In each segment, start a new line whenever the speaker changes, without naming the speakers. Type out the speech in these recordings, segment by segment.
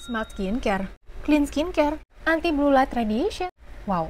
Smart skincare, clean skincare, anti blue light radiation. Wow.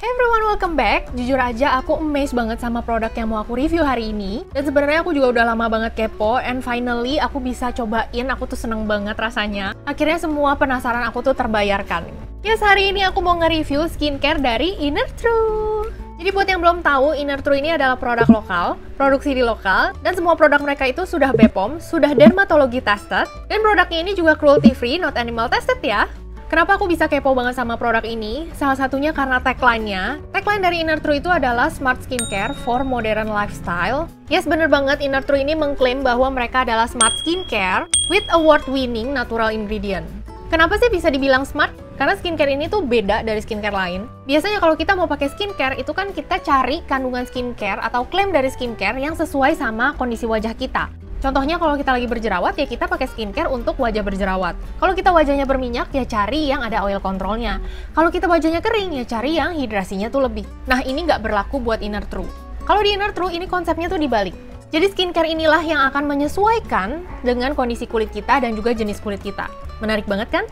Hey everyone, welcome back. Jujur aja aku amazed banget sama produk yang mau aku review hari ini. Dan sebenarnya aku juga udah lama banget kepo, and finally aku bisa cobain. Aku tuh seneng banget rasanya. Akhirnya semua penasaran aku tuh terbayarkan. Yes, hari ini aku mau nge-review skincare dari Inner True. Jadi buat yang belum tahu, Inner True ini adalah produk lokal, produksi di lokal, dan semua produk mereka itu sudah BPOM, sudah dermatologi tested, dan produknya ini juga cruelty free, not animal tested ya. Kenapa aku bisa kepo banget sama produk ini? Salah satunya karena tagline-nya. Tagline dari Inner True itu adalah Smart Skincare for Modern Lifestyle. Yes, bener banget, Inner True ini mengklaim bahwa mereka adalah smart skincare with award-winning natural ingredient. Kenapa sih bisa dibilang smart? Karena skincare ini tuh beda dari skincare lain. Biasanya kalau kita mau pakai skincare, itu kan kita cari kandungan skincare atau klaim dari skincare yang sesuai sama kondisi wajah kita. Contohnya kalau kita lagi berjerawat, ya kita pakai skincare untuk wajah berjerawat. Kalau kita wajahnya berminyak, ya cari yang ada oil controlnya. Kalau kita wajahnya kering, ya cari yang hidrasinya tuh lebih. Nah, ini nggak berlaku buat Inner True. Kalau di Inner True, ini konsepnya tuh dibalik. Jadi skincare inilah yang akan menyesuaikan dengan kondisi kulit kita dan juga jenis kulit kita. Menarik banget kan?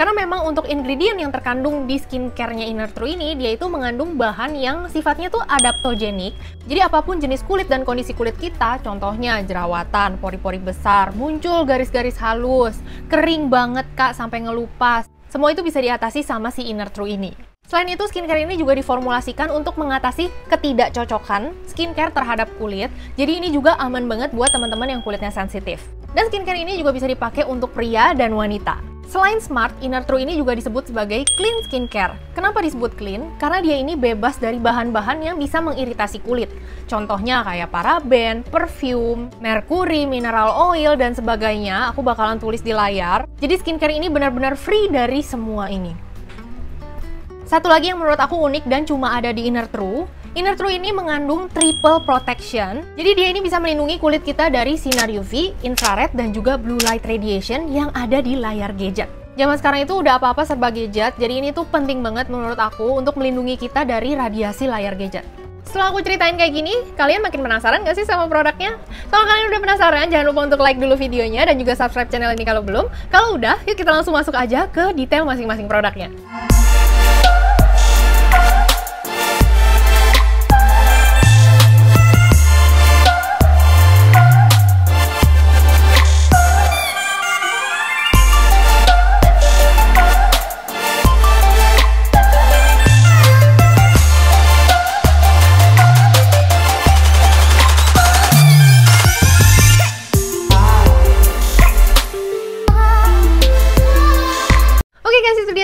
Karena memang untuk ingredient yang terkandung di skincare-nya Inner True ini, dia itu mengandung bahan yang sifatnya tuh adaptogenik. Jadi apapun jenis kulit dan kondisi kulit kita, contohnya jerawatan, pori-pori besar, muncul garis-garis halus, kering banget kak sampai ngelupas. Semua itu bisa diatasi sama si Inner True ini. Selain itu, skincare ini juga diformulasikan untuk mengatasi ketidakcocokan skincare terhadap kulit. Jadi ini juga aman banget buat teman-teman yang kulitnya sensitif. Dan skincare ini juga bisa dipakai untuk pria dan wanita. Selain smart, Inner True ini juga disebut sebagai clean skincare. Kenapa disebut clean? Karena dia ini bebas dari bahan-bahan yang bisa mengiritasi kulit. Contohnya kayak paraben, perfume, merkuri, mineral oil, dan sebagainya. Aku bakalan tulis di layar. Jadi skincare ini benar-benar free dari semua ini. Satu lagi yang menurut aku unik dan cuma ada di Inner True. Inner True ini mengandung triple protection. Jadi dia ini bisa melindungi kulit kita dari sinar UV, infrared, dan juga blue light radiation yang ada di layar gadget. Zaman sekarang itu udah apa-apa serba gadget, jadi ini tuh penting banget menurut aku untuk melindungi kita dari radiasi layar gadget. Setelah aku ceritain kayak gini, kalian makin penasaran gak sih sama produknya? Kalau kalian udah penasaran, jangan lupa untuk like dulu videonya dan juga subscribe channel ini kalau belum. Kalau udah, yuk kita langsung masuk aja ke detail masing-masing produknya.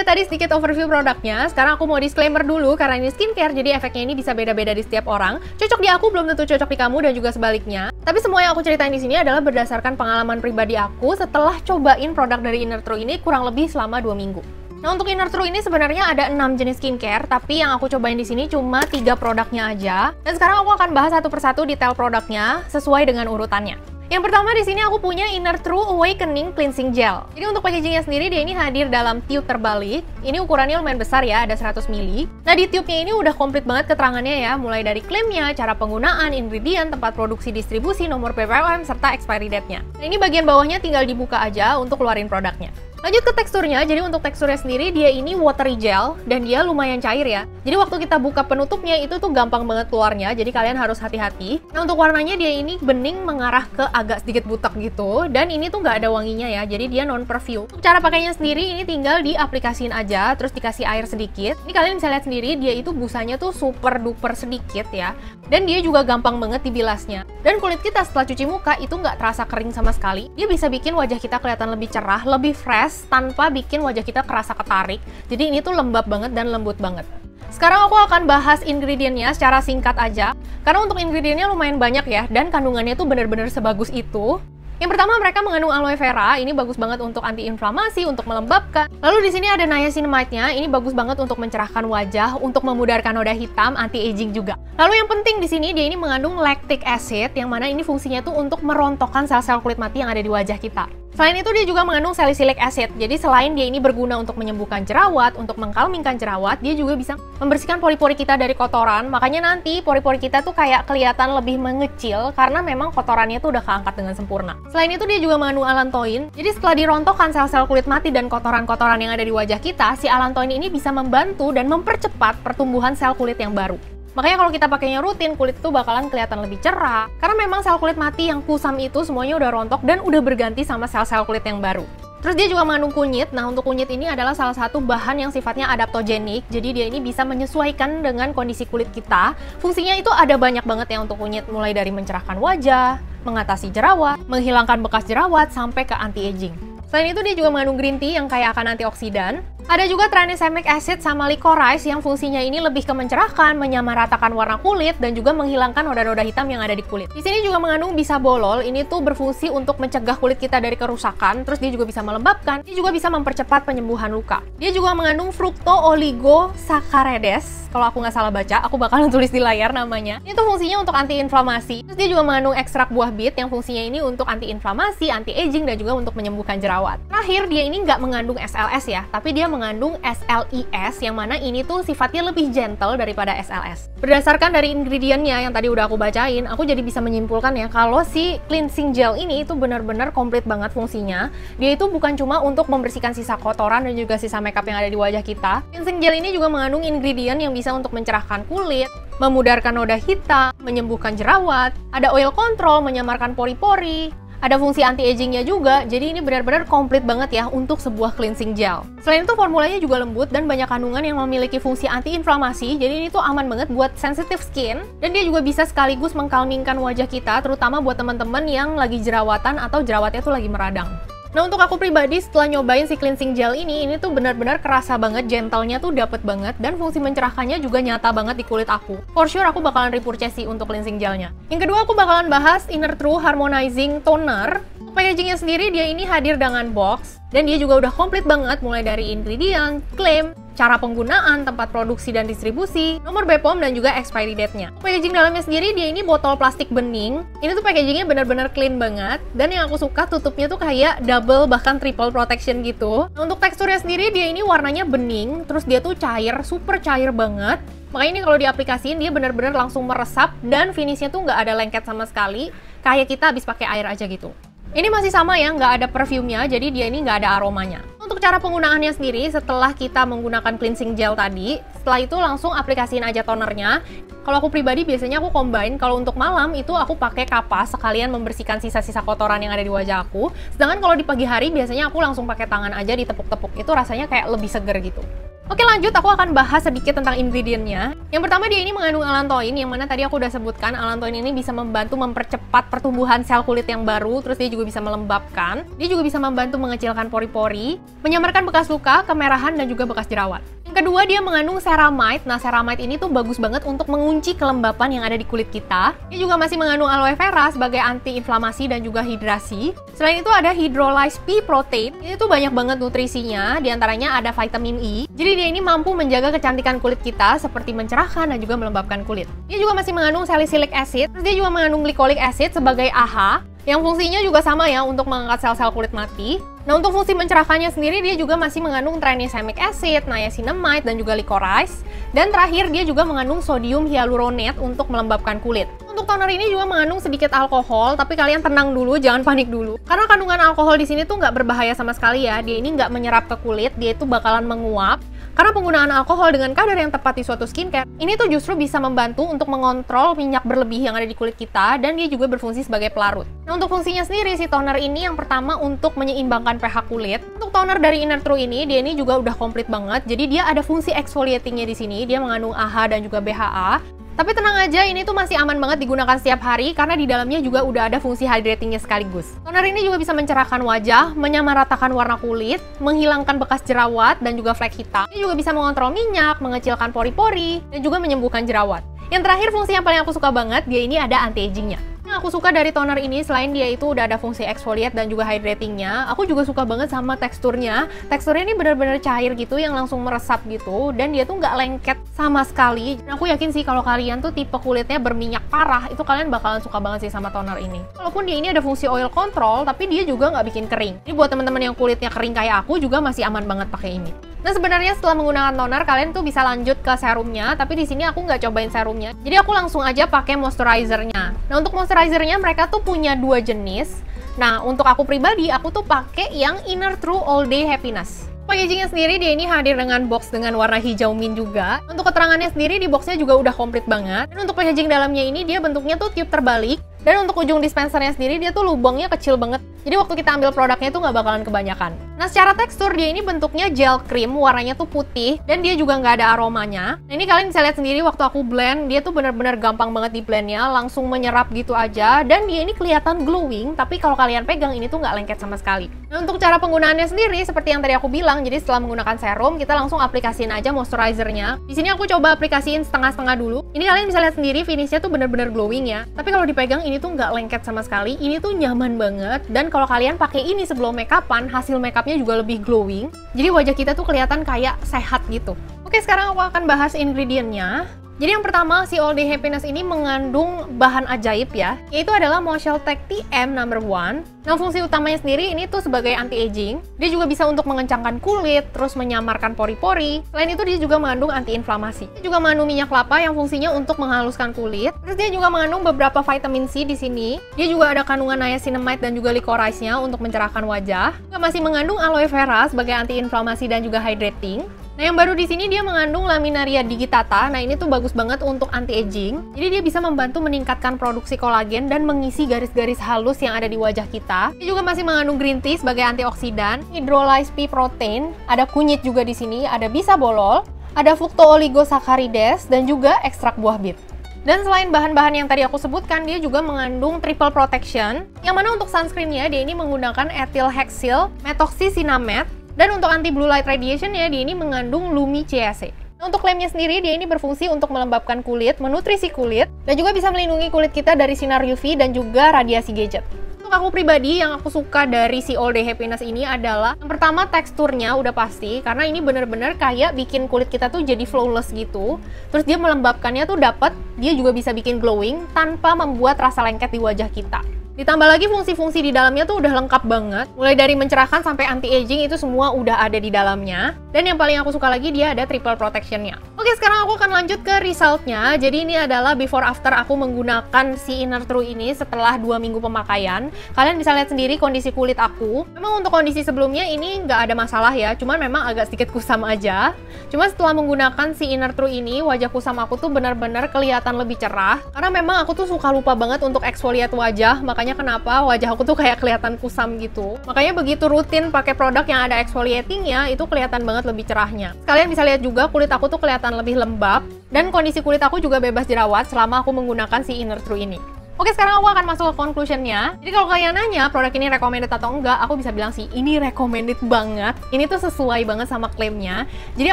Tadi sedikit overview produknya. Sekarang aku mau disclaimer dulu karena ini skincare, jadi efeknya ini bisa beda-beda di setiap orang. Cocok di aku belum tentu cocok di kamu dan juga sebaliknya. Tapi semua yang aku ceritain di sini adalah berdasarkan pengalaman pribadi aku setelah cobain produk dari Inner True ini kurang lebih selama 2 minggu. Nah, untuk Inner True ini sebenarnya ada 6 jenis skincare, tapi yang aku cobain di sini cuma 3 produknya aja. Dan sekarang aku akan bahas satu persatu detail produknya sesuai dengan urutannya. Yang pertama di sini aku punya Inner True Awakening Cleansing Gel. Jadi untuk packagingnya sendiri dia ini hadir dalam tube terbalik. Ini ukurannya lumayan besar ya, ada 100 ml. Nah di tube-nya ini udah komplit banget keterangannya ya, mulai dari klaimnya, cara penggunaan, ingredient, tempat produksi, distribusi, nomor PPOM, serta expiry date-nya. Nah ini bagian bawahnya tinggal dibuka aja untuk keluarin produknya. Lanjut ke teksturnya, jadi untuk teksturnya sendiri dia ini watery gel dan dia lumayan cair ya. Jadi waktu kita buka penutupnya itu tuh gampang banget keluarnya, jadi kalian harus hati-hati. Nah untuk warnanya dia ini bening mengarah ke agak sedikit butek gitu, dan ini tuh nggak ada wanginya ya, jadi dia non perfume. Cara pakainya sendiri ini tinggal diaplikasiin aja, terus dikasih air sedikit. Ini kalian bisa lihat sendiri, dia itu busanya tuh super duper sedikit ya, dan dia juga gampang banget dibilasnya. Dan kulit kita setelah cuci muka itu nggak terasa kering sama sekali. Dia bisa bikin wajah kita kelihatan lebih cerah, lebih fresh, tanpa bikin wajah kita kerasa ketarik. Jadi ini tuh lembab banget dan lembut banget. Sekarang aku akan bahas ingredientnya secara singkat aja, karena untuk ingredientnya lumayan banyak ya, dan kandungannya tuh bener-bener sebagus itu. Yang pertama, mereka mengandung aloe vera. Ini bagus banget untuk anti-inflamasi, untuk melembabkan. Lalu di sini ada niacinamide-nya. Ini bagus banget untuk mencerahkan wajah, untuk memudarkan noda hitam, anti-aging juga. Lalu yang penting di sini dia ini mengandung lactic acid, yang mana ini fungsinya tuh untuk merontokkan sel-sel kulit mati yang ada di wajah kita. Selain itu dia juga mengandung salicylic acid. Jadi selain dia ini berguna untuk menyembuhkan jerawat, untuk mengkalmingkan jerawat, dia juga bisa membersihkan pori-pori kita dari kotoran. Makanya nanti pori-pori kita tuh kayak kelihatan lebih mengecil karena memang kotorannya tuh udah keangkat dengan sempurna. Selain itu dia juga mengandung allantoin. Jadi setelah dirontokkan sel-sel kulit mati dan kotoran-kotoran yang ada di wajah kita, si allantoin ini bisa membantu dan mempercepat pertumbuhan sel kulit yang baru. Makanya kalau kita pakainya rutin, kulit itu bakalan kelihatan lebih cerah. Karena memang sel kulit mati yang kusam itu semuanya udah rontok dan udah berganti sama sel-sel kulit yang baru. Terus dia juga mengandung kunyit. Nah, untuk kunyit ini adalah salah satu bahan yang sifatnya adaptogenik. Jadi dia ini bisa menyesuaikan dengan kondisi kulit kita. Fungsinya itu ada banyak banget ya untuk kunyit. Mulai dari mencerahkan wajah, mengatasi jerawat, menghilangkan bekas jerawat, sampai ke anti-aging. Selain itu dia juga mengandung green tea yang kaya akan antioksidan. Ada juga tranexamic acid sama licorice yang fungsinya ini lebih ke mencerahkan, menyamaratakan warna kulit, dan juga menghilangkan noda-noda hitam yang ada di kulit. Di sini juga mengandung bisabolol, ini tuh berfungsi untuk mencegah kulit kita dari kerusakan, terus dia juga bisa melembabkan, dia juga bisa mempercepat penyembuhan luka. Dia juga mengandung fructooligosaccharides, kalau aku nggak salah baca, aku bakalan tulis di layar namanya. Ini tuh fungsinya untuk antiinflamasi, terus dia juga mengandung ekstrak buah bit yang fungsinya ini untuk antiinflamasi, anti-aging, dan juga untuk menyembuhkan jerawat. Terakhir, dia ini nggak mengandung SLS ya, tapi dia mengandung SLIS yang mana ini tuh sifatnya lebih gentle daripada SLS. Berdasarkan dari ingredientnya yang tadi udah aku bacain, aku jadi bisa menyimpulkan ya kalau si cleansing gel ini itu benar-benar komplit banget fungsinya. Dia itu bukan cuma untuk membersihkan sisa kotoran dan juga sisa makeup yang ada di wajah kita. Cleansing gel ini juga mengandung ingredient yang bisa untuk mencerahkan kulit, memudarkan noda hitam, menyembuhkan jerawat, ada oil control, menyamarkan pori-pori, ada fungsi anti-agingnya juga, jadi ini benar-benar komplit banget ya untuk sebuah cleansing gel. Selain itu formulanya juga lembut dan banyak kandungan yang memiliki fungsi anti-inflamasi, jadi ini tuh aman banget buat sensitive skin, dan dia juga bisa sekaligus mengkalmingkan wajah kita, terutama buat teman-teman yang lagi jerawatan atau jerawatnya tuh lagi meradang. Nah, untuk aku pribadi setelah nyobain si cleansing gel ini tuh benar-benar kerasa banget, gentle-nya tuh dapet banget, dan fungsi mencerahkannya juga nyata banget di kulit aku. For sure aku bakalan repurchase sih untuk cleansing gelnya. Yang kedua aku bakalan bahas Inner True Harmonizing Toner. Packagingnya sendiri dia ini hadir dengan box, dan dia juga udah komplit banget mulai dari ingredient, klaim, cara penggunaan, tempat produksi dan distribusi, nomor BPOM, dan juga expiry date-nya. Packaging dalamnya sendiri dia ini botol plastik bening. Ini tuh packagingnya benar-benar clean banget, dan yang aku suka tutupnya tuh kayak double bahkan triple protection gitu. Nah, untuk teksturnya sendiri dia ini warnanya bening, terus dia tuh cair, super cair banget. Makanya ini kalau diaplikasiin dia benar-benar langsung meresap, dan finishnya tuh nggak ada lengket sama sekali, kayak kita habis pakai air aja gitu. Ini masih sama ya, nggak ada perfumnya, jadi dia ini nggak ada aromanya. Untuk cara penggunaannya sendiri, setelah kita menggunakan cleansing gel tadi, setelah itu langsung aplikasiin aja tonernya. Kalau aku pribadi biasanya aku combine, kalau untuk malam itu aku pakai kapas sekalian membersihkan sisa-sisa kotoran yang ada di wajah aku. Sedangkan kalau di pagi hari biasanya aku langsung pakai tangan aja ditepuk-tepuk, itu rasanya kayak lebih seger gitu. Oke lanjut, aku akan bahas sedikit tentang ingredientnya. Yang pertama dia ini mengandung allantoin, yang mana tadi aku udah sebutkan allantoin ini bisa membantu mempercepat pertumbuhan sel kulit yang baru, terus dia juga bisa melembabkan, dia juga bisa membantu mengecilkan pori-pori, menyamarkan bekas luka, kemerahan, dan juga bekas jerawat. Yang kedua dia mengandung ceramide. Nah ceramide ini tuh bagus banget untuk mengunci kelembapan yang ada di kulit kita. Dia juga masih mengandung aloe vera sebagai anti-inflamasi dan juga hidrasi. Selain itu ada hydrolyzed pea protein. Ini tuh banyak banget nutrisinya, diantaranya ada vitamin E. Jadi dia ini mampu menjaga kecantikan kulit kita seperti mencerahkan dan juga melembabkan kulit. Dia juga masih mengandung salicylic acid, terus dia juga mengandung glycolic acid sebagai AHA, yang fungsinya juga sama ya untuk mengangkat sel-sel kulit mati. Nah untuk fungsi mencerahkannya sendiri dia juga masih mengandung tranexamic acid, niacinamide, dan juga licorice. Dan terakhir dia juga mengandung sodium hyaluronate untuk melembabkan kulit. Untuk toner ini juga mengandung sedikit alkohol, tapi kalian tenang dulu, jangan panik dulu. Karena kandungan alkohol di sini tuh nggak berbahaya sama sekali ya, dia ini nggak menyerap ke kulit, dia itu bakalan menguap. Karena penggunaan alkohol dengan kadar yang tepat di suatu skincare, ini tuh justru bisa membantu untuk mengontrol minyak berlebih yang ada di kulit kita, dan dia juga berfungsi sebagai pelarut. Nah untuk fungsinya sendiri, si toner ini yang pertama untuk menyeimbangkan pH kulit. Untuk toner dari Inner True ini, dia ini juga udah komplit banget, jadi dia ada fungsi exfoliatingnya di sini, dia mengandung AHA dan juga BHA. Tapi tenang aja, ini tuh masih aman banget digunakan setiap hari karena di dalamnya juga udah ada fungsi hydratingnya sekaligus. Toner ini juga bisa mencerahkan wajah, menyamaratakan warna kulit, menghilangkan bekas jerawat dan juga flek hitam. Ini juga bisa mengontrol minyak, mengecilkan pori-pori, dan juga menyembuhkan jerawat. Yang terakhir fungsi yang paling aku suka banget, dia ini ada anti-agingnya. Yang aku suka dari toner ini, selain dia itu udah ada fungsi exfoliate dan juga hydratingnya, aku juga suka banget sama teksturnya. Teksturnya ini bener-bener cair gitu, yang langsung meresap gitu, dan dia tuh nggak lengket sama sekali. Dan aku yakin sih kalau kalian tuh tipe kulitnya berminyak parah, itu kalian bakalan suka banget sih sama toner ini. Walaupun dia ini ada fungsi oil control, tapi dia juga nggak bikin kering. Jadi buat teman-teman yang kulitnya kering kayak aku juga masih aman banget pakai ini. Nah sebenarnya setelah menggunakan toner, kalian tuh bisa lanjut ke serumnya, tapi di sini aku nggak cobain serumnya. Jadi aku langsung aja pakai moisturizernya. Nah untuk moisturizernya mereka tuh punya 2 jenis. Nah untuk aku pribadi, aku tuh pakai yang Inner True All Day Happiness. Packagingnya sendiri dia ini hadir dengan box dengan warna hijau mint juga. Untuk keterangannya sendiri di boxnya juga udah komplit banget. Dan untuk packaging dalamnya ini dia bentuknya tuh tube terbalik. Dan untuk ujung dispensernya sendiri dia tuh lubangnya kecil banget. Jadi waktu kita ambil produknya itu nggak bakalan kebanyakan. Nah secara tekstur dia ini bentuknya gel cream, warnanya tuh putih. Dan dia juga nggak ada aromanya. Nah ini kalian bisa lihat sendiri waktu aku blend, dia tuh bener-bener gampang banget di blendnya. Langsung menyerap gitu aja. Dan dia ini kelihatan glowing, tapi kalau kalian pegang ini tuh nggak lengket sama sekali. Nah untuk cara penggunaannya sendiri, seperti yang tadi aku bilang, jadi setelah menggunakan serum, kita langsung aplikasiin aja moisturizernya. Di sini aku coba aplikasiin setengah-setengah dulu. Ini kalian bisa lihat sendiri, finishnya tuh bener-bener glowing ya. Tapi kalau dipegang ini tuh nggak lengket sama sekali. Ini tuh nyaman banget. Dan kalau kalian pakai ini sebelum makeupan, hasil makeupnya juga lebih glowing. Jadi wajah kita tuh kelihatan kayak sehat gitu. Oke, sekarang aku akan bahas ingredientnya. Jadi yang pertama, si All Day Happiness ini mengandung bahan ajaib ya, yaitu adalah Moisture-Tech TM No. 1. Nah, fungsi utamanya sendiri ini tuh sebagai anti-aging. Dia juga bisa untuk mengencangkan kulit, terus menyamarkan pori-pori. Selain itu dia juga mengandung anti-inflamasi. Dia juga mengandung minyak kelapa yang fungsinya untuk menghaluskan kulit. Terus dia juga mengandung beberapa vitamin C di sini. Dia juga ada kandungan niacinamide dan juga licorice-nya untuk mencerahkan wajah. Dia masih mengandung aloe vera sebagai anti-inflamasi dan juga hydrating. Nah, yang baru di sini dia mengandung Laminaria digitata. Nah, ini tuh bagus banget untuk anti-aging. Jadi dia bisa membantu meningkatkan produksi kolagen dan mengisi garis-garis halus yang ada di wajah kita. Dia juga masih mengandung green tea sebagai antioksidan, hydrolyzed pea protein, ada kunyit juga di sini, ada bisabolol, ada fructooligosaccharides dan juga ekstrak buah bit. Dan selain bahan-bahan yang tadi aku sebutkan, dia juga mengandung triple protection, yang mana untuk sunscreen-nya dia ini menggunakan ethyl hexyl methoxycinnamate. Dan untuk anti blue light radiation ya, dia ini mengandung Lumi CAC. Nah, untuk klaimnya sendiri, dia ini berfungsi untuk melembabkan kulit, menutrisi kulit, dan juga bisa melindungi kulit kita dari sinar UV dan juga radiasi gadget. Untuk aku pribadi, yang aku suka dari si All Day Happiness ini adalah yang pertama teksturnya udah pasti, karena ini bener-bener kayak bikin kulit kita tuh jadi flawless gitu. Terus dia melembabkannya tuh dapat, dia juga bisa bikin glowing tanpa membuat rasa lengket di wajah kita. Ditambah lagi fungsi-fungsi di dalamnya tuh udah lengkap banget. Mulai dari mencerahkan sampai anti-aging itu semua udah ada di dalamnya. Dan yang paling aku suka lagi dia ada triple protection-nya. Oke, sekarang aku akan lanjut ke result-nya. Jadi ini adalah before after aku menggunakan si Inner True ini setelah 2 minggu pemakaian. Kalian bisa lihat sendiri kondisi kulit aku. Memang untuk kondisi sebelumnya ini nggak ada masalah ya. Cuman memang agak sedikit kusam aja. Cuma setelah menggunakan si Inner True ini, wajah kusam aku tuh benar-benar kelihatan lebih cerah. Karena memang aku tuh suka lupa banget untuk exfoliate wajah. Makanya kenapa wajah aku tuh kayak kelihatan kusam gitu. Makanya begitu rutin pakai produk yang ada exfoliatingnya, itu kelihatan banget lebih cerahnya. Kalian bisa lihat juga kulit aku tuh kelihatan lebih lembab, dan kondisi kulit aku juga bebas jerawat selama aku menggunakan si Inner True ini. Oke, sekarang aku akan masuk ke conclusion-nya. Jadi kalau kalian nanya produk ini recommended atau enggak, aku bisa bilang sih ini recommended banget. Ini tuh sesuai banget sama klaimnya. Jadi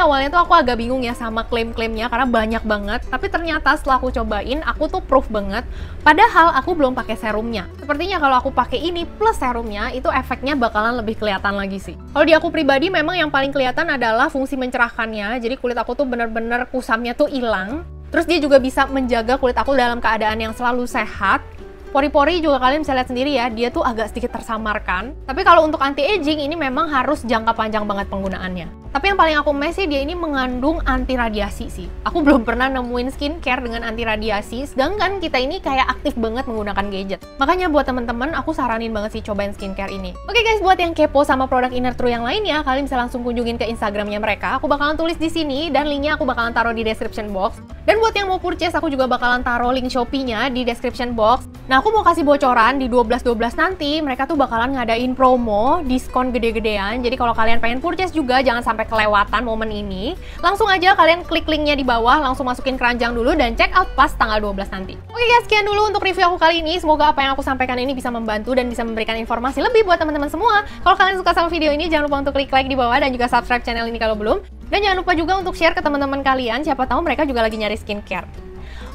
awalnya tuh aku agak bingung ya sama klaim-klaimnya karena banyak banget. Tapi ternyata setelah aku cobain, aku tuh proof banget. Padahal aku belum pakai serumnya. Sepertinya kalau aku pakai ini plus serumnya, itu efeknya bakalan lebih kelihatan lagi sih. Kalau di aku pribadi memang yang paling kelihatan adalah fungsi mencerahkannya. Jadi kulit aku tuh bener-bener kusamnya tuh hilang. Terus dia juga bisa menjaga kulit aku dalam keadaan yang selalu sehat. Pori-pori juga kalian bisa lihat sendiri ya, dia tuh agak sedikit tersamarkan. Tapi kalau untuk anti-aging ini memang harus jangka panjang banget penggunaannya. Tapi yang paling aku mes sih, dia ini mengandung anti radiasi sih. Aku belum pernah nemuin skincare dengan anti radiasi, sedangkan kita ini kayak aktif banget menggunakan gadget. Makanya buat temen-temen, aku saranin banget sih cobain skincare ini. Oke guys, buat yang kepo sama produk Inner True yang lainnya, kalian bisa langsung kunjungin ke Instagramnya mereka. Aku bakalan tulis di sini, dan linknya aku bakalan taruh di description box. Dan buat yang mau purchase, aku juga bakalan taruh link Shopee-nya di description box. Nah, aku mau kasih bocoran di 12/12 nanti, mereka tuh bakalan ngadain promo, diskon gede-gedean. Jadi kalau kalian pengen purchase juga, jangan sampai kelewatan momen ini. Langsung aja kalian klik linknya di bawah, langsung masukin keranjang dulu dan check out pas tanggal 12 nanti. Oke guys, sekian dulu untuk review aku kali ini. Semoga apa yang aku sampaikan ini bisa membantu dan bisa memberikan informasi lebih buat teman-teman semua. Kalau kalian suka sama video ini, jangan lupa untuk klik like di bawah dan juga subscribe channel ini kalau belum. Dan jangan lupa juga untuk share ke teman-teman kalian, siapa tahu mereka juga lagi nyari skincare.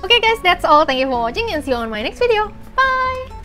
Oke guys, that's all. Thank you for watching and see you on my next video. Bye!